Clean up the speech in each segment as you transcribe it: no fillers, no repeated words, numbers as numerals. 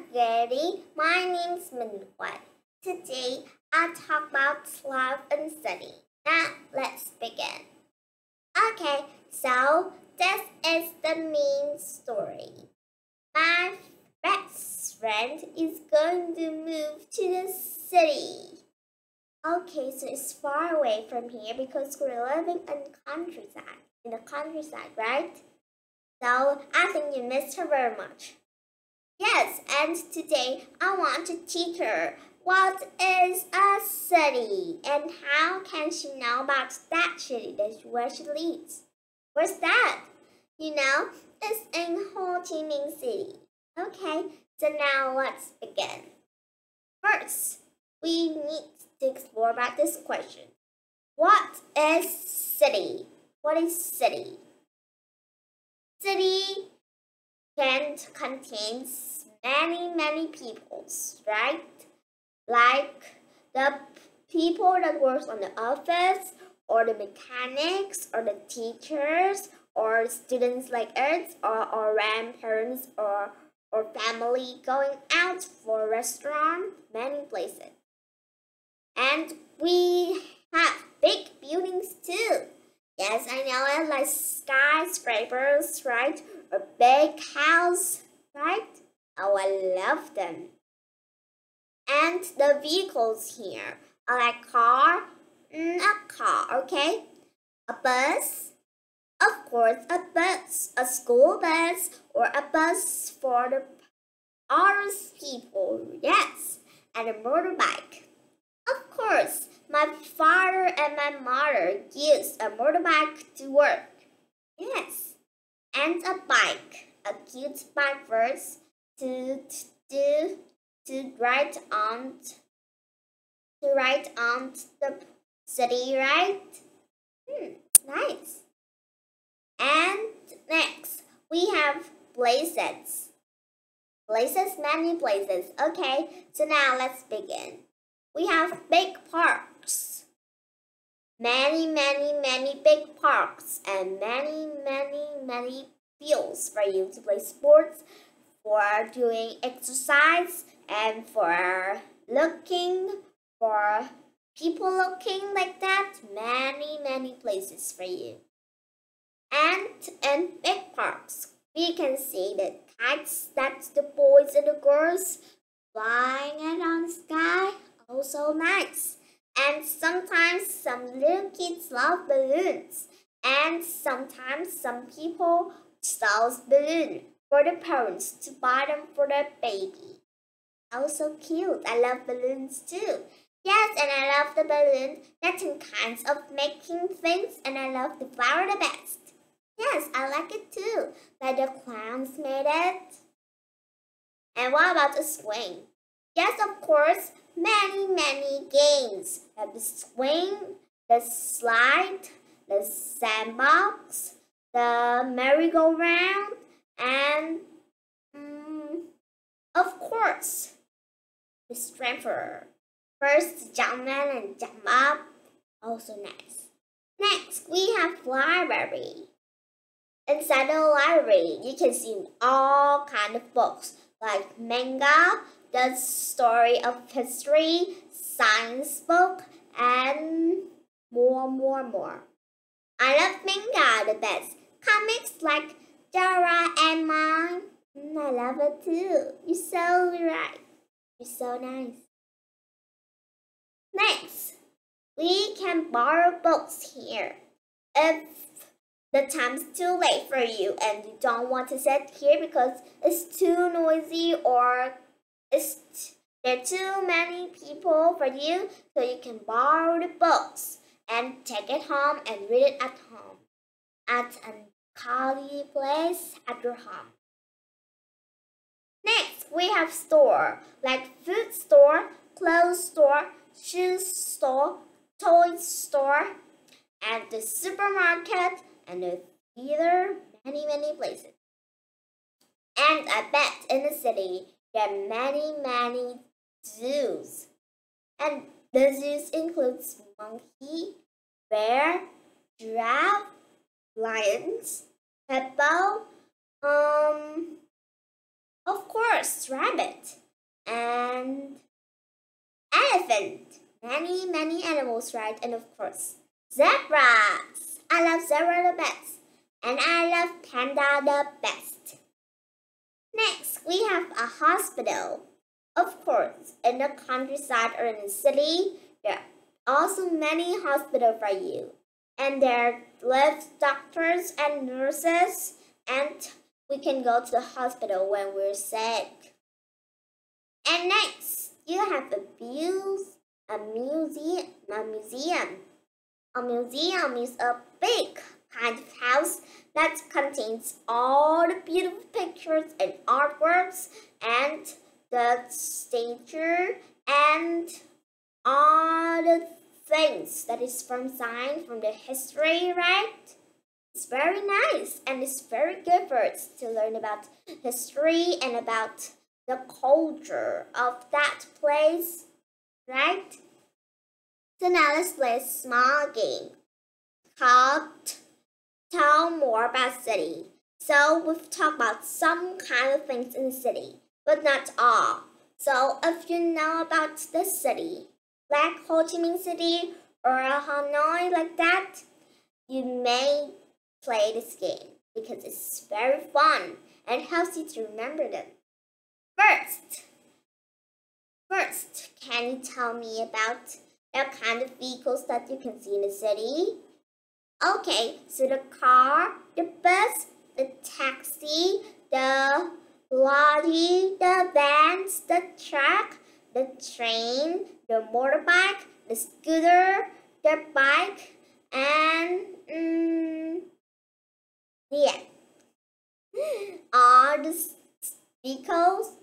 spaghetti. My name's Minh. Today I'll talk about life and study. Now let's begin. Okay, so this is the main story. My best friend is going to move to the city. Okay, so it's far away from here because we're living in the countryside, right? So I think you missed her very much. Yes, and today I want to teach her what is a city and how can she know about that city where she lives. Where's that? It's in Ho Chi Minh City. Okay, so now let's begin. First, we need to explore about this question. What is city? What is city? City can contain many peoples, right? Like the people that works on the office, or the mechanics, or the teachers, or students like us, or grandparents, or family going out for a restaurant, many places. And we have big buildings too. Yes, I know it, like skyscrapers, right? A big house, right? Oh, I love them. And the vehicles here are like a car, okay? A bus, of course, a bus, a school bus, or a bus for the artist people, yes, and a motorbike. Of course, my father and my mother use a motorbike to work. Yes, and a bike, a cute bike first to ride on the city, right? Nice. And next, we have places. Many places. Okay, so now let's begin. We have big parks. Many big parks and many fields for you to play sports, for doing exercise, and for people looking like that. Many places for you. And in big parks, we can see the kites, that's the boys and the girls flying around the sky. Also nice. And sometimes some little kids love balloons. And sometimes some people sells balloons for the parents to buy them for their baby. Also cute. I love balloons too. Yes, and I love the balloon that's in kinds of making things, and I love the flower the best. Yes, I like it too. Like the clowns made it. And what about the swing? Yes, of course, many games. Like the swing, the slide, the sandbox, the merry-go-round, and of course, the strengthener. First, jump in and jump up. Also nice. Next, we have library. Inside the library, you can see all kinds of books like manga, the story of history, science book, and more. I love manga the best. Comics like Dora and Mine. I love it too. You're so right. You're so nice. Next, we can borrow books here. If the time's too late for you and you don't want to sit here because it's too noisy or there are too many people for you, so you can borrow the books and take it home and read it at home at a cozy place at your home. Next, we have store like food store, clothes store, shoe store, toy store, and the supermarket, and the theater, many places. And I bet in the city there are many zoos. And the zoos includes monkey, bear, giraffe, lions, hippo, of course, course, rabbit and elephant. Many animals, right? And of course, zebras. I love zebra the best. And I love panda the best. Next, we have a hospital. Of course, in the countryside or in the city, there are also many hospitals for you. And there live doctors and nurses, and we can go to the hospital when we're sick. And next, you have a museum. A museum is a big kind of house that contains all the beautiful pictures and artworks and the statue and all the things that is from science, from the history, right? It's very nice and it's very good for us to learn about history and about the culture of that place, right? So now let's play a small game called Tell More About City. So we've talked about some kind of things in the city, but not all. So if you know about the city, like Ho Chi Minh City or Hanoi like that, you may play this game because it's very fun and helps you to remember them. First, can you tell me about the kind of vehicles that you can see in the city? Okay, so the car, the bus, the taxi, the lorry, the vans, the truck, the train, the motorbike, the scooter, the bike, and yeah, all the vehicles.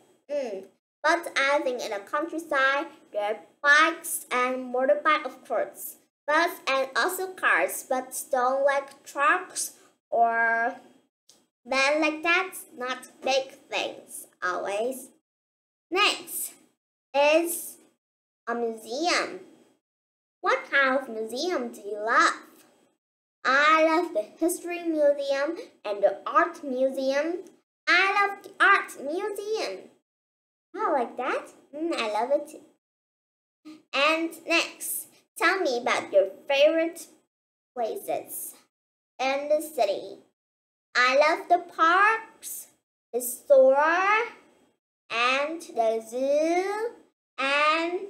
But I think in the countryside, there are bikes and motorbike, of course, bus and also cars, but don't like trucks or van like that, not big things always. Next is a museum. What kind of museum do you love? I love the history museum and the art museum. I love the art museum. Oh, like that? I love it too. And next, tell me about your favorite places in the city. I love the parks, the store, and the zoo, and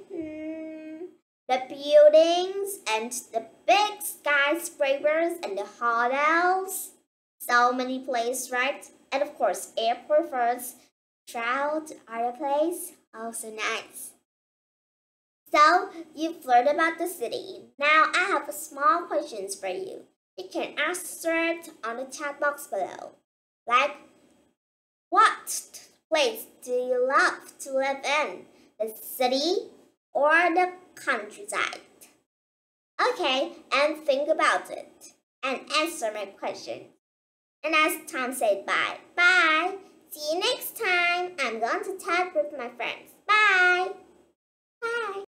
the buildings, and the big skyscrapers, and the hotels. So many places, right? And of course, airport first. Travel to other place, also nice. So, you've learned about the city. Now, I have a small questions for you. You can answer it on the chat box below. Like, what place do you love to live in? The city or the countryside? Okay, and think about it. And answer my question. And as time said bye. Bye! See you next time. I'm going to chat with my friends. Bye! Bye!